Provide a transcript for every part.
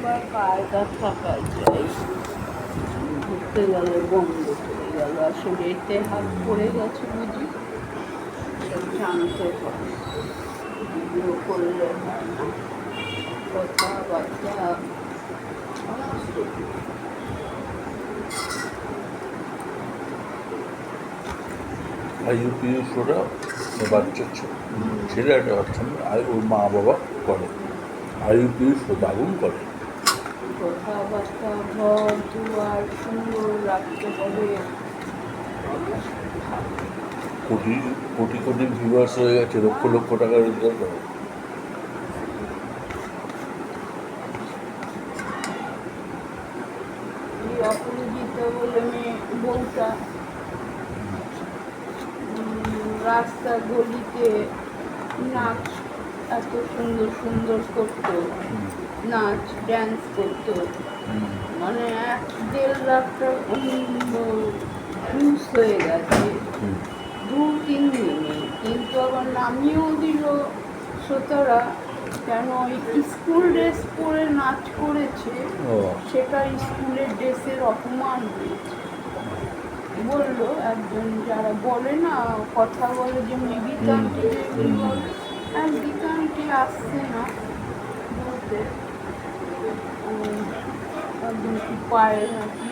বা কায়দা থাকা চাই। ঘুরতে গেলে বন্ধ হয়ে গেল, আসলে এতে হাত পড়ে গেছে বুঝি, সব জানতে হবে। ভিডিও করলে হয় না, কথাবার্তা আইইউপিএস ওরা বাচ্চা ছেলে একটা বাচ্চা মেয়ে, ওর মা বাবা করে আইইউপিএস দারুণ করে। কথাবার্তা ঘর দুয়ার সুন্দর রাখতে হবে। কোটি কোটি কোটি ভিউয়ার্স হয়ে গেছে, লক্ষ লক্ষ টাকা রোজগার করে। এই অপরাজিতা বলে মেয়ে বউটা রাস্তা গলিতে নাচ এত সুন্দর সুন্দর করতো, নাচ ড্যান্স করতো, মানে 1.5 লাখ টাকা ভিউজ হয়ে গেছে 2-3 দিনে। কিন্তু আবার নামিয়েও দিল শ্রোতারা, কেন ওই স্কুল ড্রেস পরে নাচ করেছে, সেটা স্কুলের ড্রেসের অপমান হয়েছে বললো একজন। যারা বলে না, কথা বলে যে গীতান্তি বলে, গীতান্তি আসছে না বলতে, একজন কি পায়ে নাকি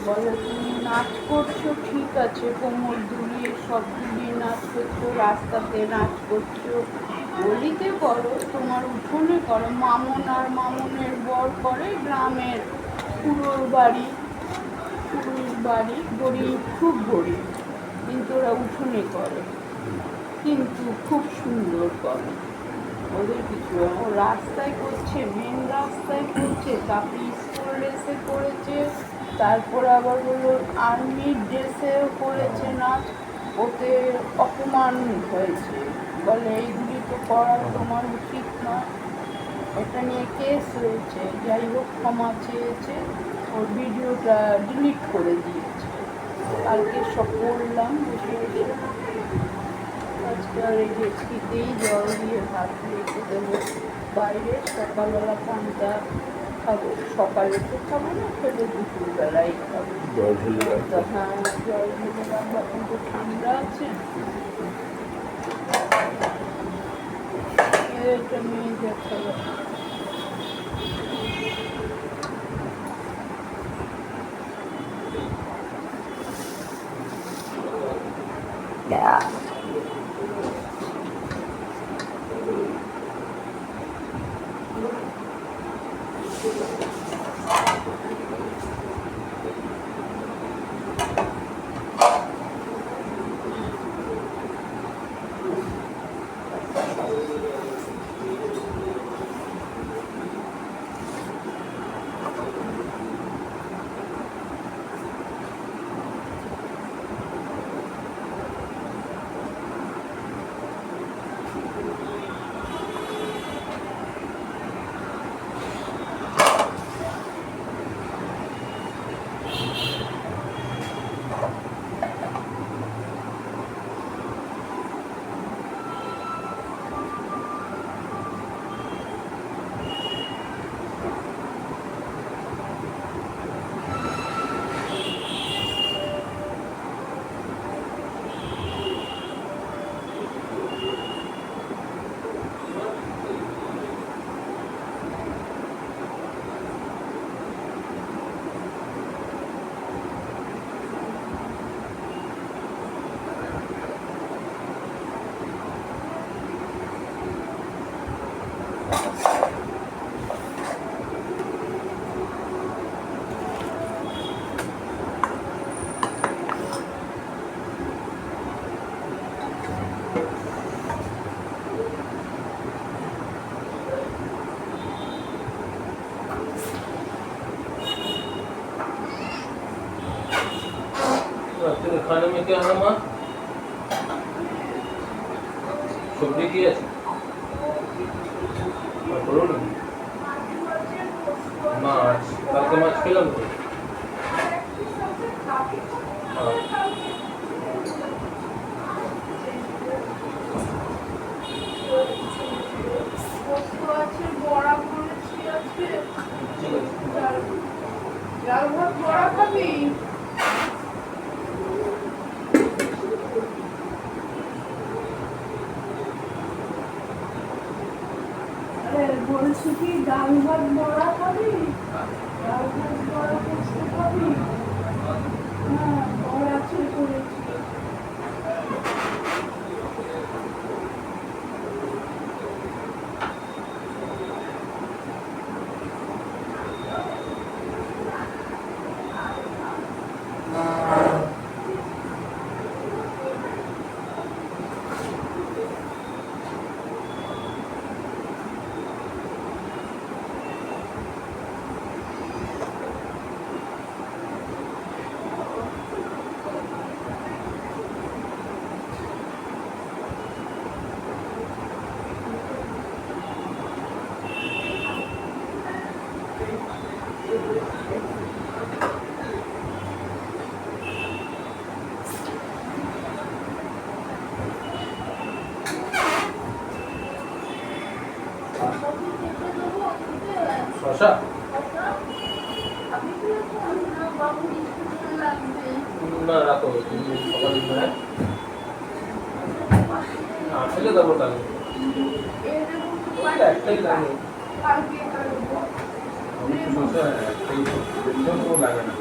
বলে, তুমি নাচ করছো ঠিক আছে, কোমর দুলিয়ে সব দুলিয়ে নাচ করছো, রাস্তাতে নাচ করছো, গলিতে করো, তোমার উঠোনে করো। মামন আর মামনের বর করে গ্রামের পুরোর বাড়ি, গরিব, খুব গরিব, কিন্তু ওরা উঠোনে করে, কিন্তু খুব সুন্দর করে। ওদের কিছু ও রাস্তায় করছে, মেন রাস্তায় করছে, তারপরে স্কুল ড্রেসে করেছে, তারপরে আবার হলো আর্মির ড্রেসেও করেছে নাচ, ওতে অপমান হয়েছে, বলে এইগুলি তো করা তোমার উচিত না। এটা নিয়ে কেস হয়েছে, যাই হোক ক্ষমা চেয়েছে, ওর ভিডিওটা ডিলিট করে দিয়েছে। কালকে সব পড়লাম বসে বসে। আজকে আর এই যে শীতেই জল দিয়ে ভাত রেখে দেবো বাইরে, সকালবেলা পানটা খাবো, সকালে তো খাবো না, খেলে দুপুরবেলায় খাবো। হ্যাঁ, জল ঢেলে রাখবো, এখন তো ঠান্ডা আছে। এটা নিয়ে দেখাবো। Yeah. खाने में क्या है माँ? सब्जी की है माछ কালকে মাছ খেলাম তো। বড়া করেছি আজকে। ডাল ভাত বড়া খাবি? আরে বলছি কি ডাল ভাত বড়া খাবি? ডাল ভাত বড়া পোস্ত খাবি? হ্যাঁ, বড়া আছে করেছি। শশা না রাখো, তুমি সকালে নিয়ে আসলে দেবো তাহলে একটাই লাগে। শশা একটাই লাগে না।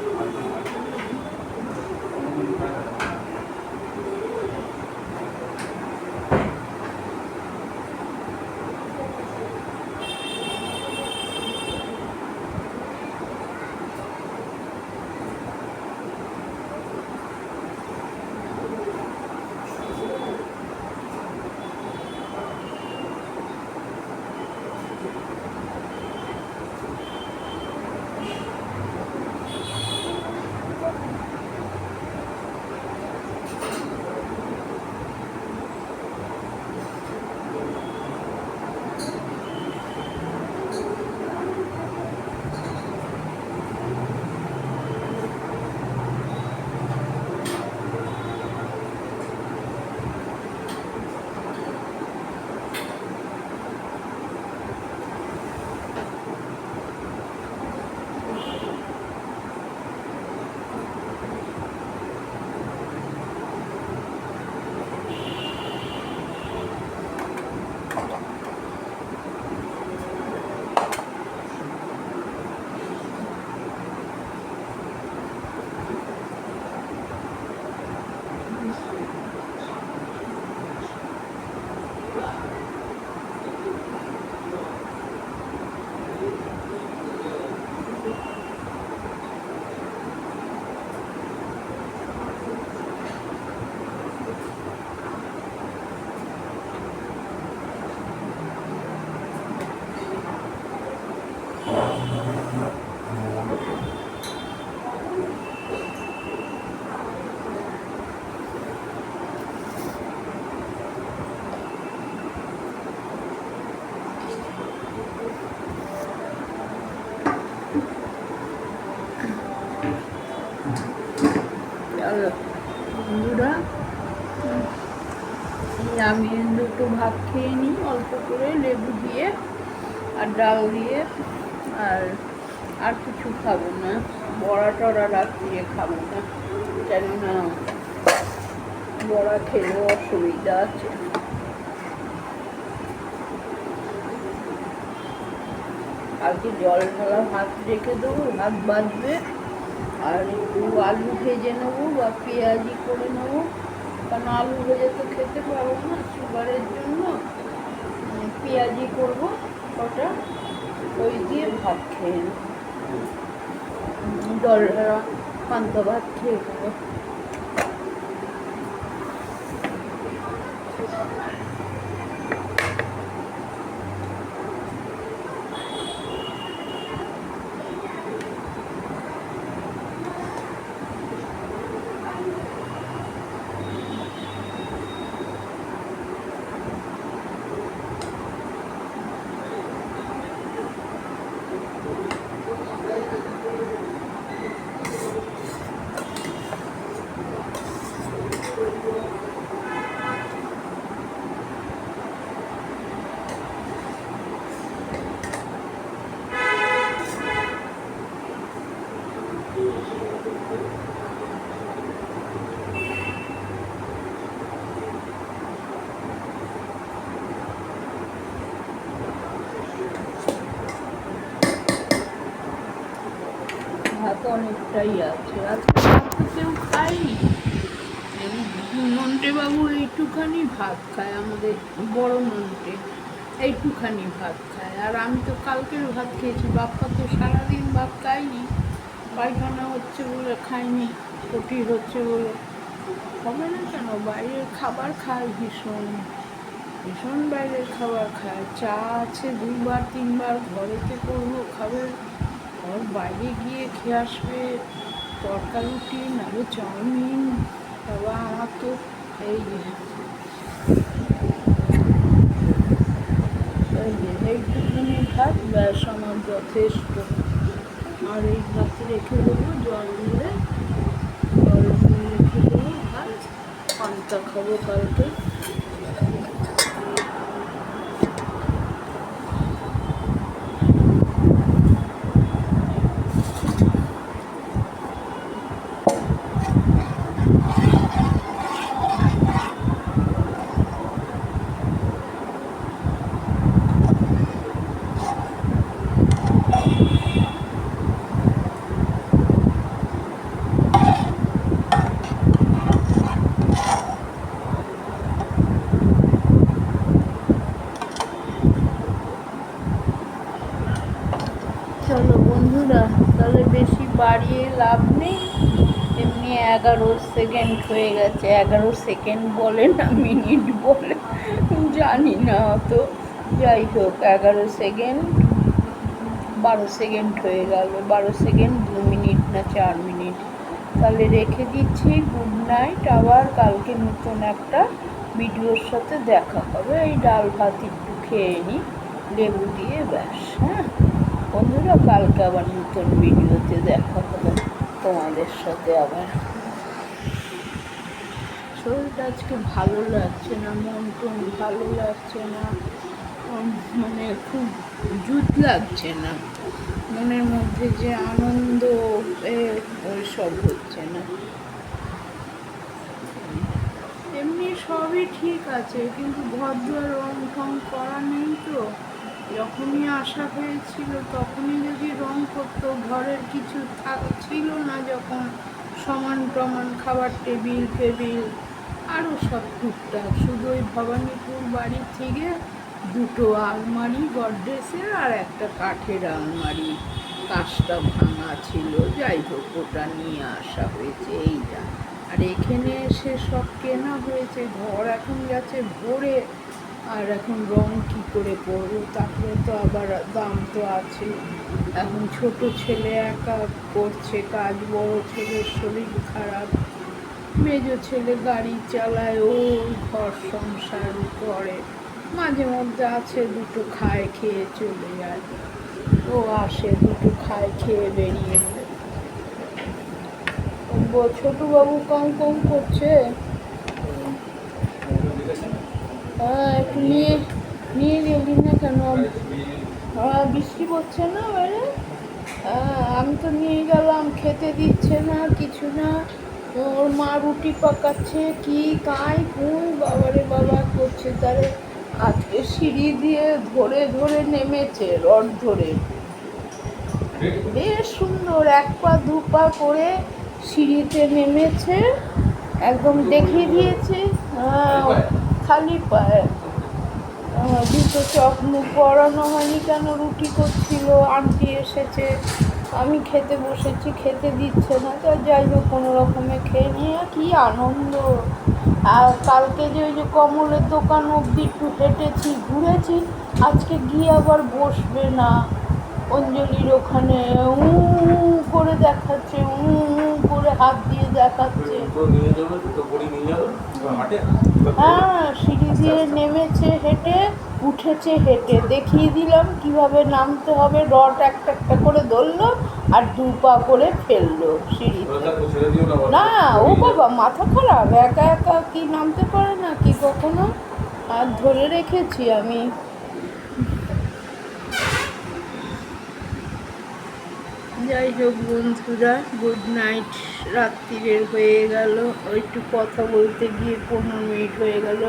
বন্ধুরা, আমি দুটো ভাত খেয়ে নিই অল্প করে লেবু দিয়ে আর ডাল দিয়ে, আর কিছু খাবো না। বড়া টড়া রাত্রিরে খাবো না, কেননা বড়া খেলেও অসুবিধা আছে। আজকে জল ঢালা ভাত রেখে দেবো, ভাত বাঁধবে, আর একটু আলু ভেজে নেবো বা পেঁয়াজি করে নেবো, কারণ আলু ভেজে তো খেতে পারবো না সুগারের জন্য। পেঁয়াজি করবো কটা, ওই দিয়ে ভাত খেয়ে নেবো, জল ঢালা পান্তা ভাত খেয়ে নেবো। অনেকটাই আছে। আজকে ভাত তো কেউ খায়নি। এই নন্টে বাবু এইটুখানি ভাত খায়, আমাদের বড় নন্টে এইটুখানি ভাত খায়। আর আমি তো কালকের ভাত খেয়েছি, বাপ্পা তো সারাদিন ভাত খায়নি, পায়খানা হচ্ছে বলে খায়নি, পটি হচ্ছে বলে। হবে না কেন, বাইরের খাবার খায় ভীষণ ভীষণ, বাইরের খাবার খায়। চা আছে 2-3 বার, ঘরেতে করবো খাবে, আর বাইরে গিয়ে খেয়ে আসবে তড়কা রুটি নাহলে চাউমিন। বাবা আমার তো এই এইটুকুনি ভাত ব্যাস আমার যথেষ্ট। আর এই ভাত রেখে দেবো জল দিয়ে, গরম দিয়ে রেখে দেবো ভাত, পান্তা খাবো কালকে। চলো বন্ধুরা, তাহলে বেশি বাড়িয়ে লাভ নেই। এমনি 11 সেকেন্ড হয়ে গেছে। 11 সেকেন্ড বলে না মিনিট বলে জানি না অত, যাই হোক 11 সেকেন্ড 12 সেকেন্ড হয়ে গেল। 12 সেকেন্ড 2 মিনিট না 4 মিনিট। তাহলে রেখে দিচ্ছি, গুড নাইট। আবার কালকে নতুন একটা ভিডিওর সাথে দেখা হবে। এই ডাল ভাত একটু খেয়ে নিই লেবু দিয়ে, ব্যাস। হ্যাঁ বন্ধুরা, কালকে আবার নতুন ভিডিওতে দেখা হবে তোমাদের সাথে আবার। শরীরটা আজকে ভালো লাগছে না, মন টন ভালো লাগছে না, মানে খুব জুত লাগছে না, মনের মধ্যে যে আনন্দ ওইসব হচ্ছে না। এমনি সবই ঠিক আছে, কিন্তু ঘর দুয়ার রং ঠং করা নেই তো। যখনই আসা হয়েছিল তখনই যদি রং করতো, ঘরের কিছু ছিল না যখন, সমান টমান খাবার টেবিল ফেবিল আরও সব টুকটাক, শুধু ওই ভবানীপুর বাড়ি থেকে 2টো আলমারি গডরেজের আর একটা কাঠের আলমারি, কাজটা ভাঙা ছিল, যাই হোক ওটা নিয়ে আসা হয়েছে এই যা। আর এখানে এসে সব কেনা হয়েছে, ঘর এখন গেছে ভরে, আর এখন রং কী করে করবো, তারপরে তো আবার দাম তো আছে। এখন ছোট ছেলে একা করছে কাজ, বড় ছেলের শরীর খারাপ, মেজো ছেলে গাড়ি চালায়, ও ঘর সংসার করে, মাঝে মধ্যে আছে 2টো খায় খেয়ে চলে যায়, ও আসে 2টো খায় খেয়ে বেরিয়ে যায়। ছোটু বাবু কম কম করছে। হ্যাঁ একটু নিয়ে নিয়ে গেলি না কেন? বৃষ্টি পড়ছে না বাইরে? হ্যাঁ আমি তো নিয়ে গেলাম, খেতে দিচ্ছে না কিছু না, ওর মা রুটি পাকাচ্ছে, কি কাই কুই বাবারে বাবা করছে। তারে আজকে সিঁড়ি দিয়ে ধরে ধরে নেমেছে, রড ধরে, বেশ সুন্দর 1 পা 2 পা করে সিঁড়িতে নেমেছে, একদম দেখিয়ে দিয়েছে। হ্যাঁ খালি পায়ে। দুটো চপ মুখ পরানো হয়নি কেন, রুটি করছিল, আন্টি এসেছে, আমি খেতে বসেছি, খেতে দিচ্ছে না, তো যাই হোক কোনো রকমে খেয়ে নিয়ে কি আনন্দ। আর কালকে যে ওই যে কমলের দোকান অবধি একটু হেঁটেছি ঘুরেছি, আজকে গিয়ে আবার বসবে না, অঞ্জলির ওখানে করে দেখাচ্ছে, করে হাত দিয়ে দেখাচ্ছে। হ্যাঁ সিঁড়ি দিয়ে নেমেছে হেঁটে, উঠেছে হেঁটে, দেখিয়ে দিলাম কিভাবে নামতে হবে, রড একটা একটা করে ধরলো আর 2 পা করে ফেললো সিঁড়িতে। না ও বাবা মাথা খারাপ, একা একা কি নামতে পারে না কি কখনো, আর ধরে রেখেছি আমি। যাই হোক বন্ধুরা, গুড নাইট। রাত্রিরের হয়ে গেল, একটু কথা বলতে গিয়ে 15 মিনিট হয়ে গেল।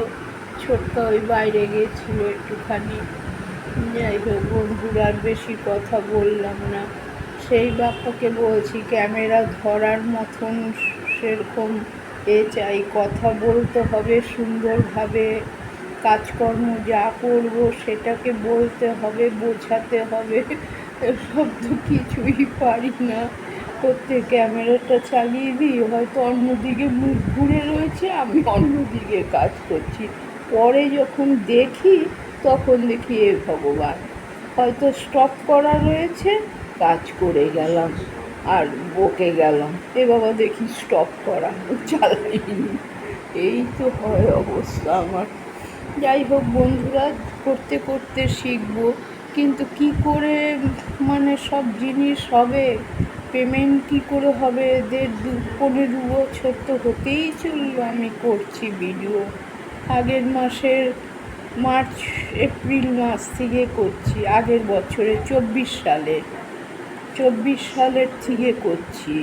ছোট্টা ওই বাইরে গিয়েছিল একটুখানি। যাই হোক বন্ধুরা, আর বেশি কথা বললাম না। সেই বাপ্পাকে বলছি ক্যামেরা ধরার মতন সেরকম চাই, কথা বলতে হবে সুন্দরভাবে, কাজকর্ম যা করব সেটাকে বলতে হবে, বোঝাতে হবে। এসব তো কিছুই পারি না। করতে ক্যামেরাটা চালিয়ে দিই, হয়তো অন্যদিকে মুখ ঘুরে রয়েছে, আমি অন্যদিকে কাজ করছি। পরে যখন দেখি তখন দেখি এ ভগবান, হয়তো স্টপ করা রয়েছে, কাজ করে গেলাম আর বকে গেলাম, এ বাবা দেখি স্টপ করা, চালাইনি। এই তো হয় অবস্থা আমার। যাই হোক বন্ধুরা, করতে করতে শিখবো, কিন্তু কি করে মানে সব জিনিস হবে, পেমেন্ট কি করে হবে, 15 বছর তো হতেই চললো আমি করছি ভিডিও। আগের মাসের মার্চ এপ্রিল মাস থেকে করছি, আগের বছরে 24 সালের থেকে করছি,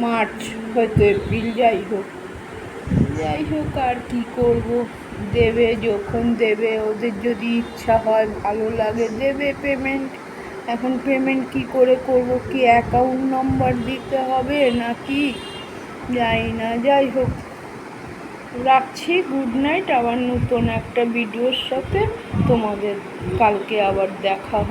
মার্চ হয়তো এপ্রিল, যাই হোক আর কি করব। দেবে যখন দেবে, ওদের যদি ইচ্ছা হয় ভালো লাগে দেবে পেমেন্ট। এখন পেমেন্ট কি করে করব, কি অ্যাকাউন্ট নম্বর দিতে হবে নাকি জানি না। যাই হোক, রাখছি, গুড নাইট। আবার নতুন একটা ভিডিওর সাথে তোমাদের কালকে আবার দেখা হবে।